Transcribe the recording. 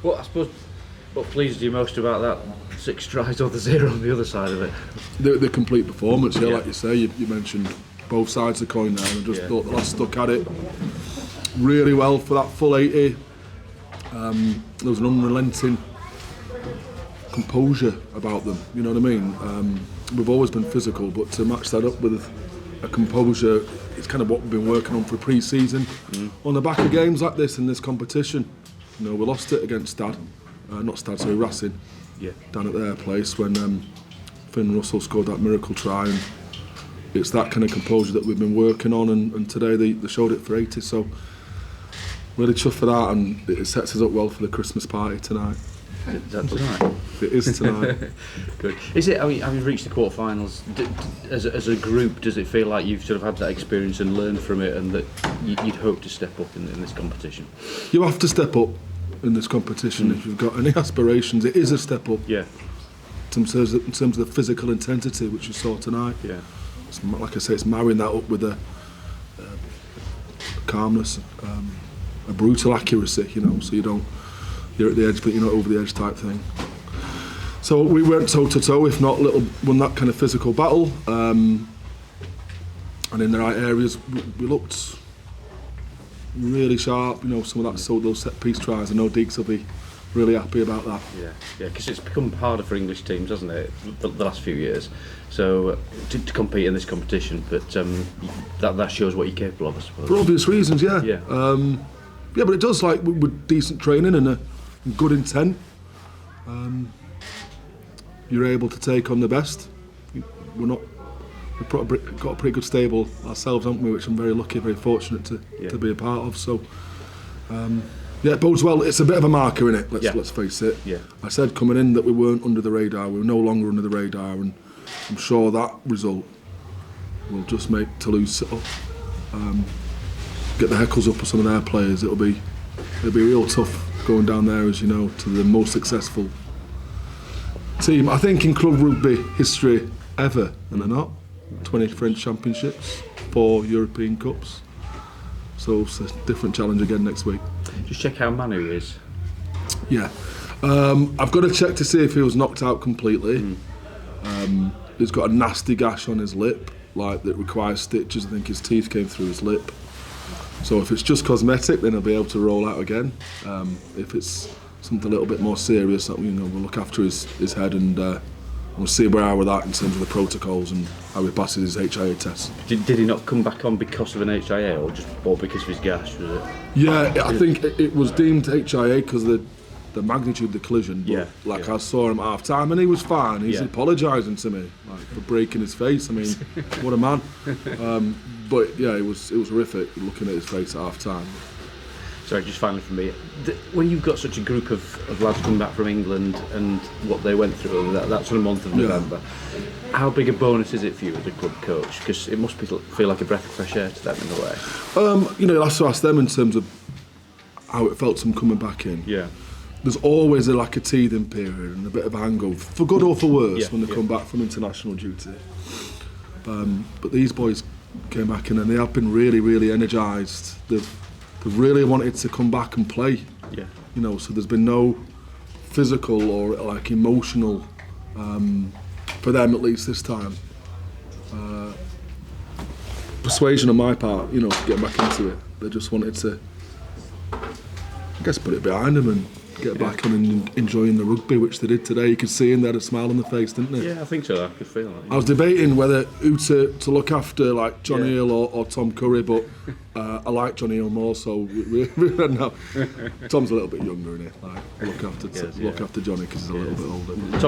Well, I suppose what pleased you most about that 6 tries or the 0 on the other side of it? The complete performance, like you say, you mentioned both sides of the coin there, and I just thought the lads stuck at it really well for that full 80. There was an unrelenting composure about them, you know what I mean? We've always been physical, but to match that up with a composure, it's kind of what we've been working on for pre-season. On the back of games like this in this competition, we lost it against Racing, down at their place when Finn Russell scored that miracle try, and it's that kind of composure that we've been working on, and today they showed it for 80, so really chuffed for that, and it sets us up well for the Christmas party tonight. Is that tonight? It is tonight. Good. Is it? I mean, having reached the quarterfinals, as a group, does it feel like you've sort of had that experience and learned from it, and that you'd hope to step up in this competition? You have to step up in this competition if you've got any aspirations. It is a step up. Yeah. In terms of the physical intensity which you saw tonight. Yeah. It's, like I say, it's marrying that up with a calmness, a brutal accuracy. So you're at the edge, but you're not over the edge type thing. So we went toe to toe, if not won that kind of physical battle, and in the right areas we looked really sharp. Some of that, so those set piece tries. I know Deeks will be really happy about that. Yeah, because it's become harder for English teams, hasn't it, the last few years? So to compete in this competition, but that shows what you're capable of, I suppose. For obvious reasons, yeah. Yeah. But it does, like with decent training and a good intent, you're able to take on the best. We've got a pretty good stable ourselves, haven't we? Which I'm very lucky, very fortunate to be a part of. So, it bodes well. It's a bit of a marker, innit? Let's face it. Yeah. I said coming in that we weren't under the radar. We were no longer under the radar, and I'm sure that result will just make Toulouse sit up, get the heckles up for some of their players. It'll be real tough going down there, as you know, to the most successful team, I think, in club rugby history ever, and they're not. 20 French championships, 4 European Cups. So it's a different challenge again next week. Just check how Manu is. Yeah. I've got to check to see if he was knocked out completely. He's got a nasty gash on his lip, like that requires stitches. I think his teeth came through his lip. So if it's just cosmetic, then he'll be able to roll out again. If it's something a little bit more serious, we'll look after his head, and we'll see where we are with that in terms of the protocols and how he passes his HIA test. Did he not come back on because of an HIA, or because of his gash? Was it? Yeah, I think it was deemed HIA because of the magnitude of the collision. But I saw him at half time and he was fine. He's apologising to me for breaking his face. I mean, what a man. But yeah, it was horrific looking at his face at half time. Sorry, just finally from me, when you've got such a group of lads coming back from England and what they went through that sort of month of November, how big a bonus is it for you as a club coach? Because it must feel like a breath of fresh air to them in a way. You'll have to ask them in terms of how it felt to them coming back in. Yeah. There's always a teething period and a bit of a hangover, for good or for worse, when they come back from international duty. But these boys came back in and they have been really, really energised. They've really wanted to come back and play. Yeah. So there's been no physical or emotional, for them at least this time, persuasion on my part, to get back into it. They just wanted to, I guess, put it behind them and get back in and enjoying the rugby, which they did today. You could see them, they had a smile on their face, didn't they? Yeah, I think so. I could feel that. I was debating who to look after, like John Hill or Tom Curry, but I like John Hill more, so we no. Tom's a little bit younger, isn't he? Look after Johnny because he's a little bit older.